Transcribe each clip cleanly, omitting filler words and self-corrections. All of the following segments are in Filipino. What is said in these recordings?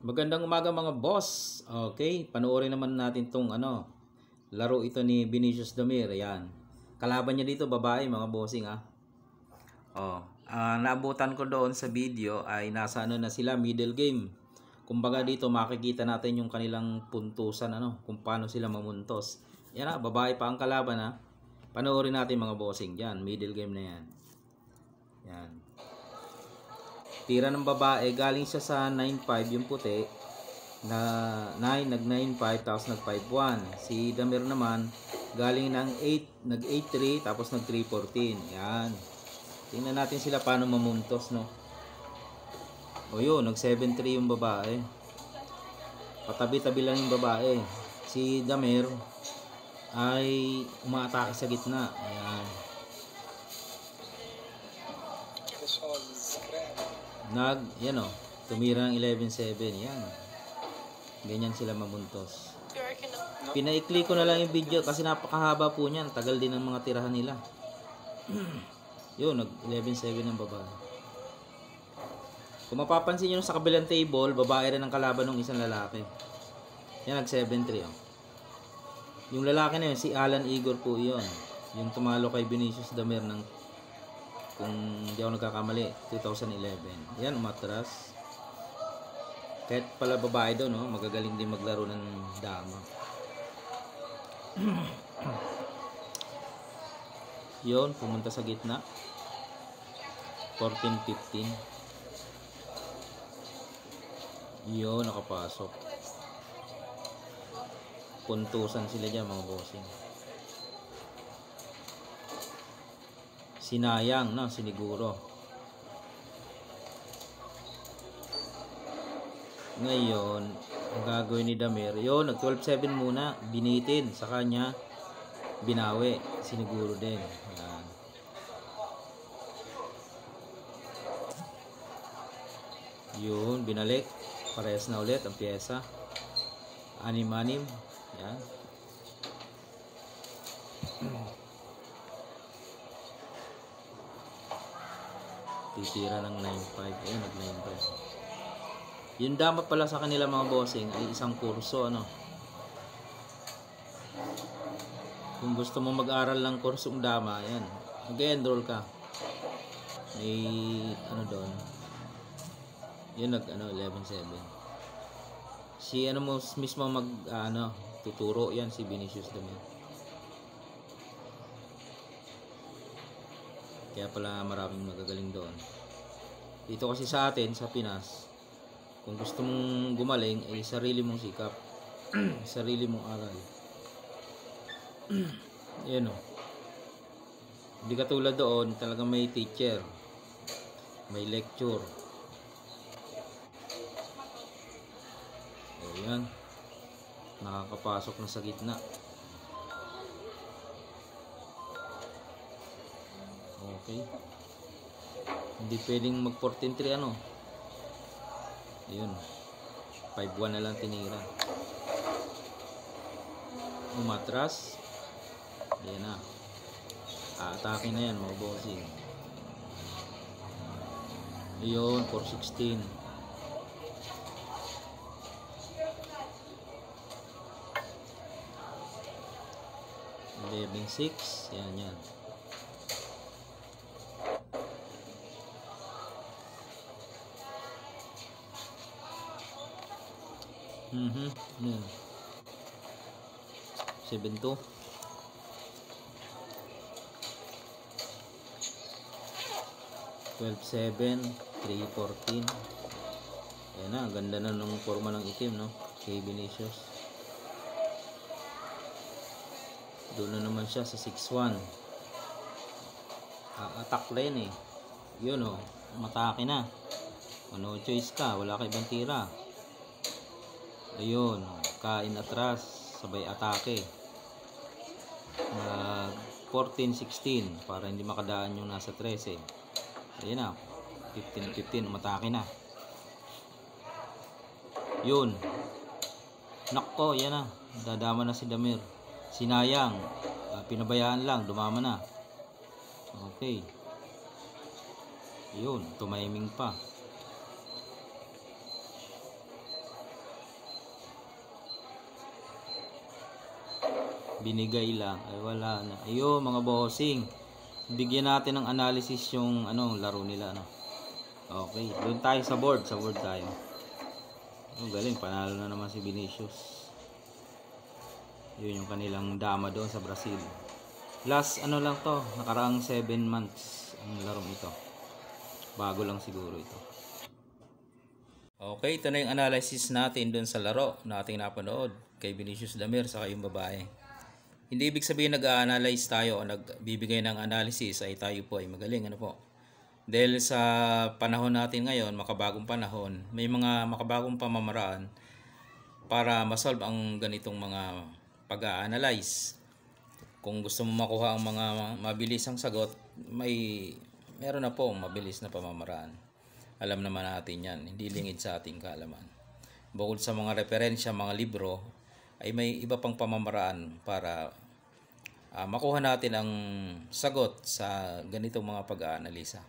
Magandang umaga mga boss. Okay, panoorin naman natin tong laro ito ni Vinicius Damir. Ayan. Kalaban niya dito babae mga bossing ah. Naabutan ko doon sa video ay nasa na sila, middle game. Kumbaga dito makikita natin yung kanilang puntusan kung paano sila mamuntos. Yan babae pa ang kalaban Panoorin natin mga bossing diyan, middle game na yan. Yan. Tira ng babae, galing siya sa 9-5 yung puti na 9, nag 9-5 tapos nag 5-1. Si Damir naman galing ng 8, nag 8-3 tapos nag 3-14. Yan. Tingnan natin sila paano mamuntos O yun, nag 7-3 yung babae. Patabi-tabi lang yung babae. Si Damir ay umaatake sa gitna. Ayan. Tumira ng 11-7. Yan. Ganyan sila mamuntos. Pinaikli ko na lang yung video kasi napakahaba po niyan. Tagal din ang mga tirahan nila. Yun, nag 11-7 ang babae. Kung mapapansin nyo sa kabilang table, babae rin ang kalaban ng isang lalaki. Yan, nag 7-3. Yung lalaki na yun, si Alan Igor po yun. Yung tumalo kay Vinicius Damir ng, kung hindi ako nagkakamali, 2011. Yan, umatras. Kahit pala babae daw, magagaling din maglaro ng dama. Yun, pumunta sa gitna. 14-15. Yun, nakapasok. Puntusan sila dyan mga bossing. Sinayang siniguro. Ngayon ang gagawin ni Damir, yun, nag 12-7 muna, binitin sa kanya, binawi, siniguro din. Ayan. Yun, binalik, parehas na ulit ang pyesa. Anim-anim. Yan. Titira ng 9-5. Ayun, nag 9-5. Yung dapat pala sa kanila mga bossing ay isang kurso Kung gusto mo mag-aral ng kursong dama, ayan, mag-enroll ka. May doon. Yun, nag 11-7. Si mismo mag tuturo yan, si Vinicius Damir. Kaya pala maraming magagaling doon. Dito kasi sa atin sa Pinas, kung gusto mong gumaling ay sarili mong sikap. Sarili mong aral. Yan Hindi katulad doon, talagang may teacher, may lecture. Yan, nakakapasok na sa gitna. Okay, hindi pwedeng mag 14-3 Ayun, 5-1 na lang tinira. Umatras. Yan na, aatake na yan mga bossing. Ayun, 4-16. 11-6. Yan. Yan. 7-2. 12-7. 3-14. Ayan na, ganda na nung forma ng itim kay Vinicius. Doon na naman siya sa 6-1. Attack lane Yun matake na. Ano choice ka, wala ka ibang tira. Ayun, kain atras, sabay atake. 14-16 para hindi makadaan yung nasa 13. Ayun na, 15-15, umatake na. Yun. Nakko, yan na. Dadama na si Damir. Sinayang. Pinabayaan lang, dumama na. Okay. Yun, tumiming pa. Binigay lang. Ay wala na. Ayun mga bossing. Bigyan natin ng analysis yung laro nila. Okay. Doon tayo sa board. Sa board tayo. Galing. Panalo na naman si Vinicius. Yun yung kanilang dama doon sa Brazil. Last lang to. Nakaraang 7 months ang larong ito. Bago lang siguro ito. Okay. Ito na yung analysis natin doon sa laro na ating napanood kay Vinicius Damer sa kayong babae. Hindi ibig sabihin nag-a-analyze tayo o nagbibigay ng analysis ay tayo po ay magaling. Dahil sa panahon natin ngayon, makabagong panahon, may mga makabagong pamamaraan para masolve ang ganitong mga pag-a-analyze. Kung gusto mo makuha ang mga mabilisang sagot, meron na po mabilis na pamamaraan. Alam naman natin yan, hindi lingid sa ating kaalaman. Bukod sa mga referensya, mga libro, ay may iba pang pamamaraan para makuha natin ang sagot sa ganitong mga pag-aanalisa.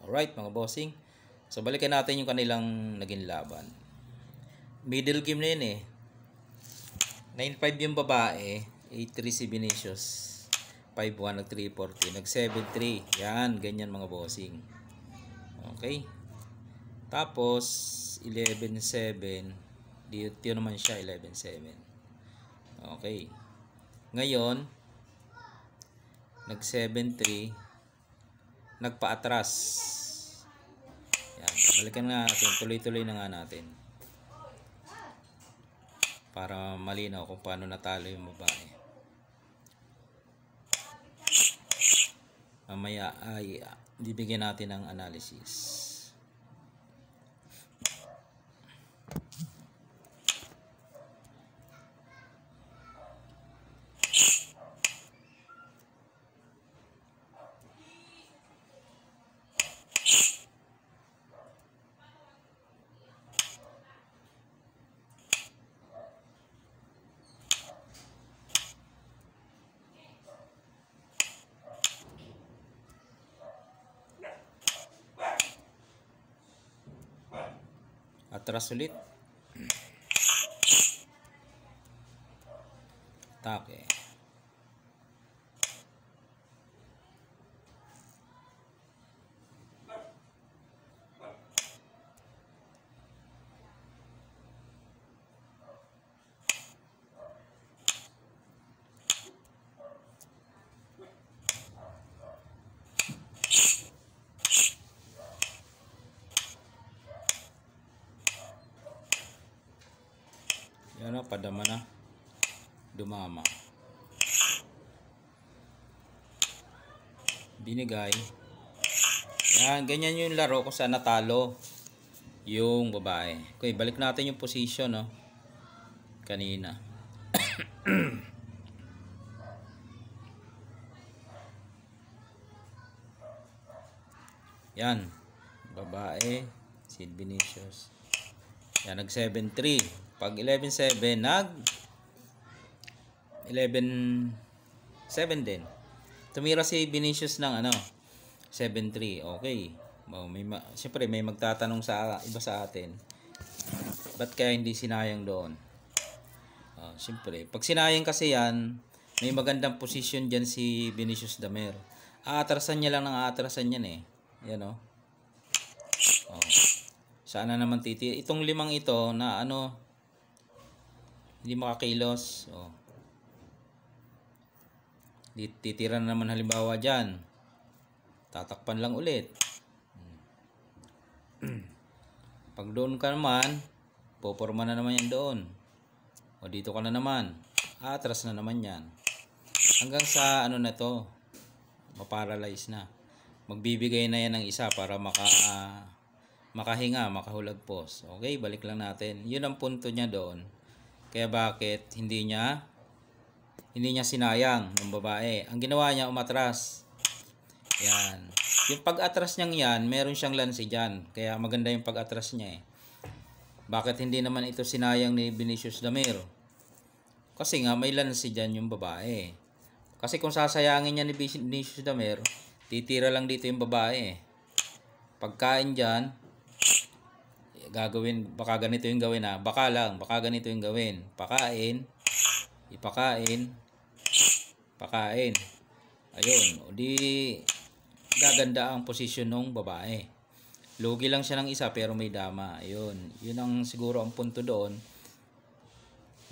Alright mga bossing. So balikan natin yung kanilang naging laban. Middle game na yun eh. 9-5 yung babae. 8-3 si Vinicius. 5-1 nag-3-40. Nag-7-3. Yan. Ganyan mga bossing. Okay. Tapos 11-7. Dito naman siya 11-7. Okay. Ngayon, nag-7-3, nagpa-atras. Yan. Balikan na natin. Tuloy-tuloy na nga natin. Para malinaw kung paano natalo yung babae. Mamaya ay bibigyan natin ng analysis. Atras ulit. Atake. Yan na, padama na. Dumama. Binigay. Yan, ganyan yung laro kung saan natalo yung babae. Okay, balik natin yung position, no? Kanina. Yan. Babae. Si Vinicius. Yan, nag 7-3. Pag 11-7, nag 11-7 din. Tumira si Vinicius ng 7-3. Okay. Siyempre may magtatanong sa iba sa atin. Ba't kaya hindi sinayang doon? Siyempre, pag sinayang kasi yan, may magandang position dyan si Vinicius Damer. Aatrasan niya lang ng aatrasan yan eh. Yan o. Sana naman itong limang ito na hindi makakilos. Titira na naman halimbawa dyan. Tatakpan lang ulit. Pag doon ka naman, poporma na naman yan doon. O dito ka na naman. Atras na naman yan. Hanggang sa na to, maparalyze na. Magbibigay na yan ng isa para makahinga, makahulagpos. Okay, balik lang natin. Yun ang punto niya doon. Kaya bakit hindi niya sinayang ng babae? Ang ginawa niya, umatras. Yan. Yung pag-atras niyang yan, meron siyang lansi dyan. Kaya maganda yung pag-atras niya eh. Bakit hindi naman ito sinayang ni Vinicius Damer? Kasi nga may lansi dyan yung babae. Kasi kung sasayangin niya ni Vinicius Damer, titira lang dito yung babae eh. Pagkain dyan, baka ganito yung gawin baka ganito yung gawin. Pakain, ipakain, Pakain. Ayun. O di gaganda ang posisyon ng babae. Lugi lang siya ng isa pero may dama. Ayun. Yun ang siguro ang punto doon.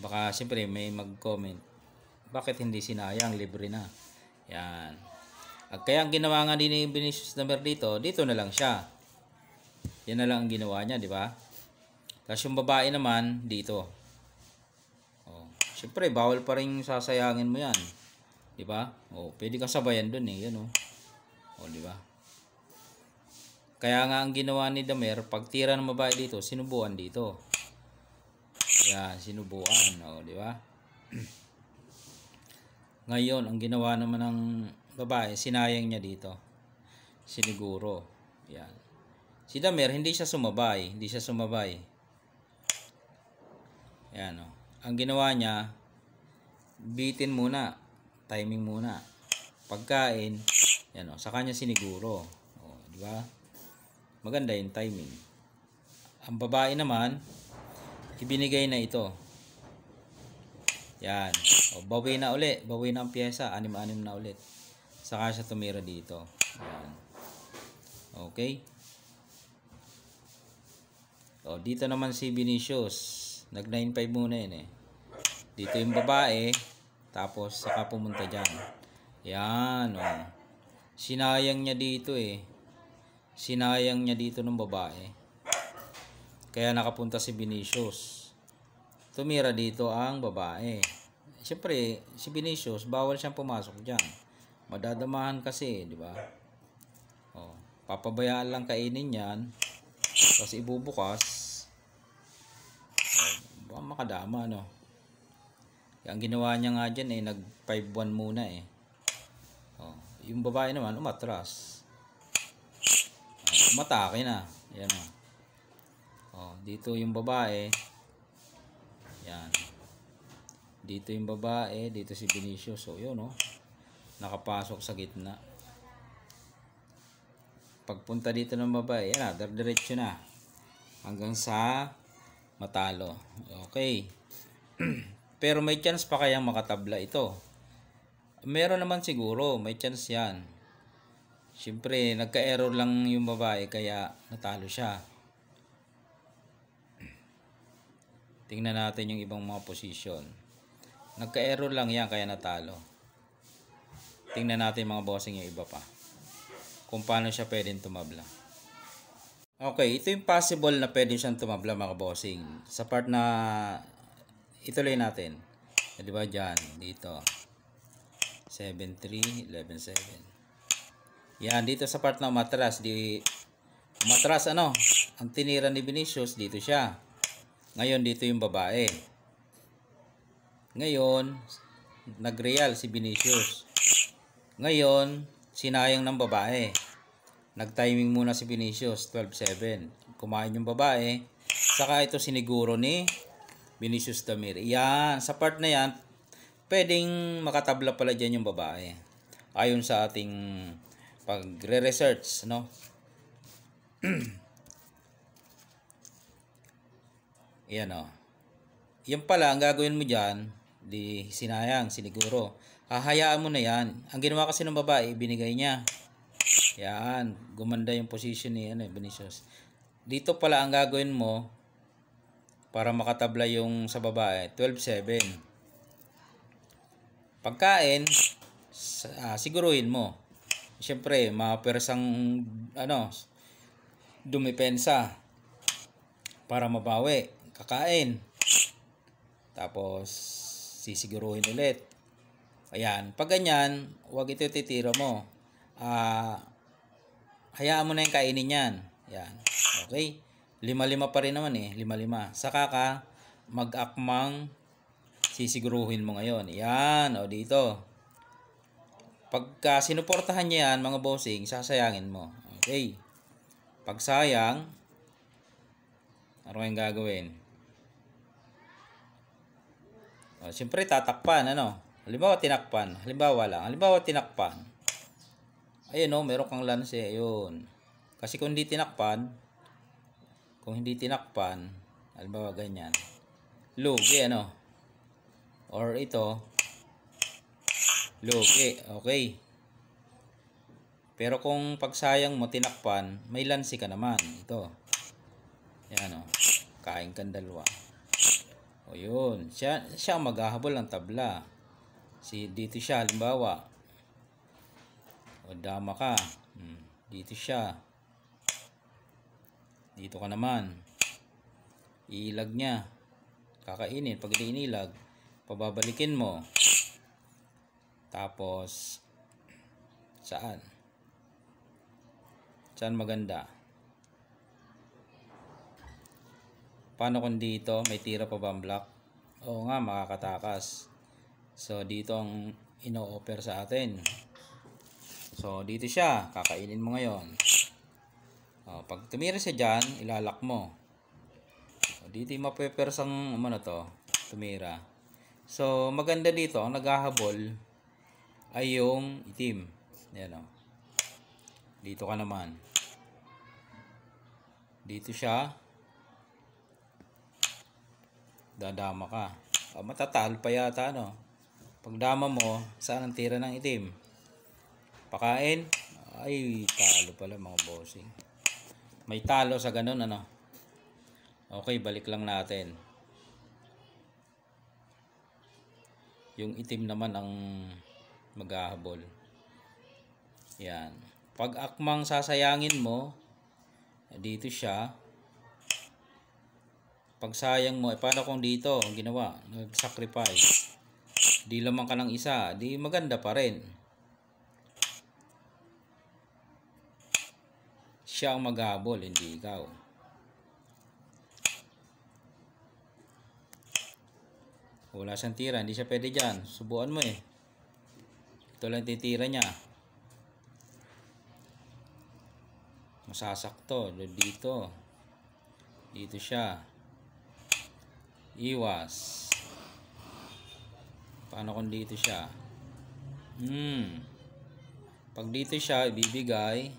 Baka siyempre may mag-comment. Bakit hindi sinayang? Libre na. Yan. At kaya ang ginawa nga din ni Vinicius Damer dito na lang siya. Yan na lang ang ginawa niya, di ba? Tapos yung babae naman, dito. Oh, siyempre, bawal pa rin sasayangin mo yan. Di ba? Oh, pwede kang sabayan dun eh. Yan oh. Oh, di ba? Kaya nga ang ginawa ni Damer, pag tira ng babae dito, sinubuan dito. Yan, sinubuan. Oh, di ba? Ngayon, ang ginawa naman ng babae, sinayang niya dito. Siniguro. Yan. Si Damer, hindi siya sumabay. Hindi siya sumabay. Yan o. Ang ginawa niya, bitin muna. Timing muna. Pagkain, yan o. Sa kanya siniguro. O, di ba? Maganda yung timing. Ang babae naman, ibinigay na ito. Yan. O, bawi na uli. Bawi na ang pyesa. 6-6 na ulit. Saka siya tumira dito. Yan. Okay. O, dito naman si Vinicius. Nag 9-5 muna yun eh. Dito yung babae. Tapos saka pumunta dyan. Yan o. Sinayang niya dito eh. Sinayang niya dito ng babae. Kaya nakapunta si Vinicius. Tumira dito ang babae. Siyempre, si Vinicius, bawal siyang pumasok dyan. Madadamahan kasi, di ba? O, papabayaan lang kainin yan. Tapos ibubukas. O, baka makadama, no? Ang ginawa niya nga dyan, eh, nag 5-1 muna, eh. O, yung babae naman, umatras. O, umatake na. Yan, o. O, dito yung babae. Yan. Dito yung babae, dito si Vinicius. So, yun, no? Nakapasok sa gitna. Pagpunta dito ng babae, yan na, diretso na. Hanggang sa matalo. Okay. Pero may chance pa kayang makatabla ito. Meron naman siguro, may chance yan. Siyempre, nagka-error lang yung babae, kaya natalo siya. Tingnan natin yung ibang mga posisyon. Nagka-error lang yan, kaya natalo. Tingnan natin mga bossing yung iba pa. Kung paano siya pwedeng tumabla. Okay, ito yung possible na pwede siyang tumabla mga bossing. Sa part na ituloy natin. Di ba dyan, dito. 7-3, 11-7. Yan, dito sa part na umatras. Umatras ano? Ang tinira ni Vinicius, dito siya. Ngayon, dito yung babae. Ngayon, nagreal si Vinicius. Ngayon, sinayang ng babae. Nag-timing muna si Vinicius, 12-7. Kumain yung babae. Saka ito siniguro ni Vinicius Damer. Yan, sa part na yan, pwedeng makatabla pala dyan yung babae. Ayon sa ating pagre-research, no? Yan o. Yan pala, ang gagawin mo dyan, di sinayang, siniguro. Hahayaan mo na yan. Ang ginawa kasi ng babae, binigay niya. Yan, gumanda yung position ni Vinicius. Dito pala ang gagawin mo para makatabla yung sa babae, 12-7. Pagkain, siguruhin mo. Siyempre, mapersang dumipensa para mabawi. Kakain. Tapos, sisiguruhin ulit. Ayan. Pag ganyan, huwag ito titira mo. Hayaan mo na yung kainin yan. Yan. Okay? 5-5 pa rin naman eh. 5-5. Saka ka mag-akmang sisiguruhin mo ngayon. Yan. O dito. Pagka sinuportahan niya yan, mga bossing, sasayangin mo. Okay? Pag sayang, ano kayong gagawin? O, siyempre tatakpan. Ano? Halimbawa tinakpan. Halimbawa lang. Halimbawa tinakpan. Ayun o, meron kang lance. Ayun. Kasi kung hindi tinakpan, halimbawa ganyan, lugi ano. Or ito, Lugi. Okay. Pero kung pagsayang mo, tinakpan, may lansi ka naman. Ito. Yan o. Kain kang dalawa. O yun. Siya ang maghahabol ng tabla. Dito siya, halimbawa. O dama ka. Dito siya. Dito ka naman. Iilag niya. Kakainin. Pag inilag, pababalikin mo. Tapos, saan? Saan maganda? Paano kung dito? May tira pa ba ang black? Oo nga, makakatakas. So, dito ang ino-offer sa atin. So, dito siya. Kakainin mo ngayon. O, pag tumira siya dyan, ilalak mo. O, dito yung mapepersang tumira. So, maganda dito, ang naghahabol ay yung itim. Yan o. Dito ka naman. Dito siya. Dadama ka. Matatalo pa yata, no? Pagdama mo, saan ang tira ng itim? Pakain? Ay, talo pala mga bossing. May talo sa ganun, ano? Okay, balik lang natin. Yung itim naman ang maghahabol. Yan. Pag akmang sasayangin mo, dito siya. Pag sayang mo, paano kung dito ang ginawa? Nag-sacrifice. Di lamang ka ng isa, di maganda pa rin. Siya ang maghahabol, hindi ikaw. Wala siyang tira, hindi siya pwede dyan. Subuan mo eh. Ito lang titira niya. Masasakto. Dito. Dito siya. Iwas. Paano kung dito siya? Pag dito siya, ibibigay.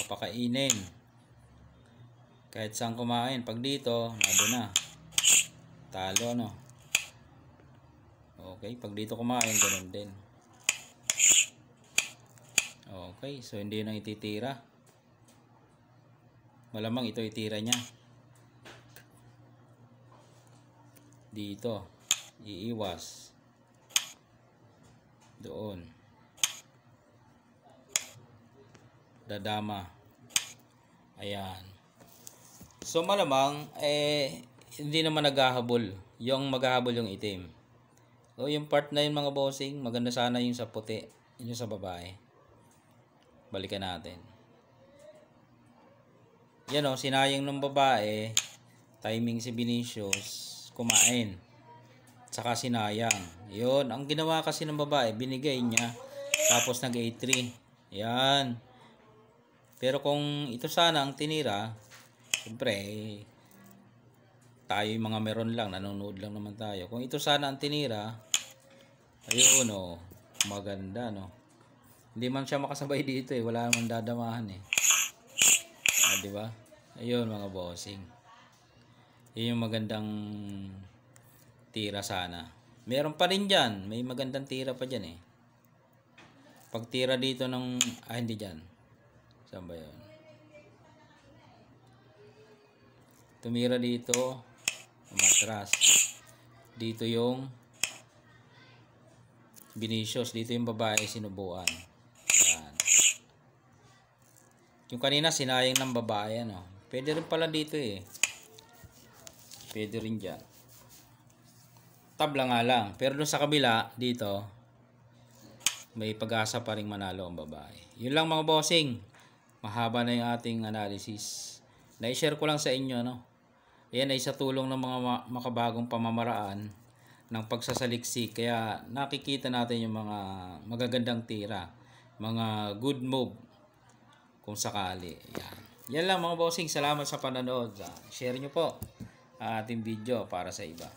Papakainin. Kahit saan kumain. Pag dito, nado na. Talo, no? Okay, pag dito kumain, ganun din. Okay, so hindi na ititira. Malamang ito itira niya. Dito, iiwas. Doon. Dadama. Ayan. So malamang, hindi naman naghahabol. Yung maghahabol yung itim. So yung part na yun mga bossing, maganda sana yung sa puti. Yun yung sa babae. Balikan natin. Yan o, sinayang ng babae. Timing si Vinicius. Kumain. Saka sinayang. Yun, ang ginawa kasi ng babae, binigay niya. Tapos nag-A3. Yan. Pero kung ito sana ang tinira, siyempre, tayo yung mga meron lang, nanonood lang naman tayo. Kung ito sana ang tinira, ayun o, maganda no. Hindi man siya makasabay dito eh, wala naman dadamahan eh. Diba? Ayun mga bossing. Yun yung magandang tira sana. Meron pa rin dyan, may magandang tira pa dyan eh. Pag tira dito ng, hindi dyan. Saan ba yun? Tumira dito, umatras. Dito yung Vinicius, dito yung babae sinubuan. Yan. Yung kanina sinayang ng babae, ano. Pwede rin pala dito eh. Pwede rin dyan. Tabla nga lang. Pero dun sa kabila, dito, may pag-asa pa rin manalo ang babae. Yun lang mga bossing. Mahaba na yung ating analysis. Na-share ko lang sa inyo, no. Yan ay sa tulong ng mga makabagong pamamaraan ng pagsasaliksik. Kaya nakikita natin yung mga magagandang tira. Mga good move. Kung sakali. Yan. Yan lang mga bossing. Salamat sa panonood. Share nyo po ang ating video para sa iba.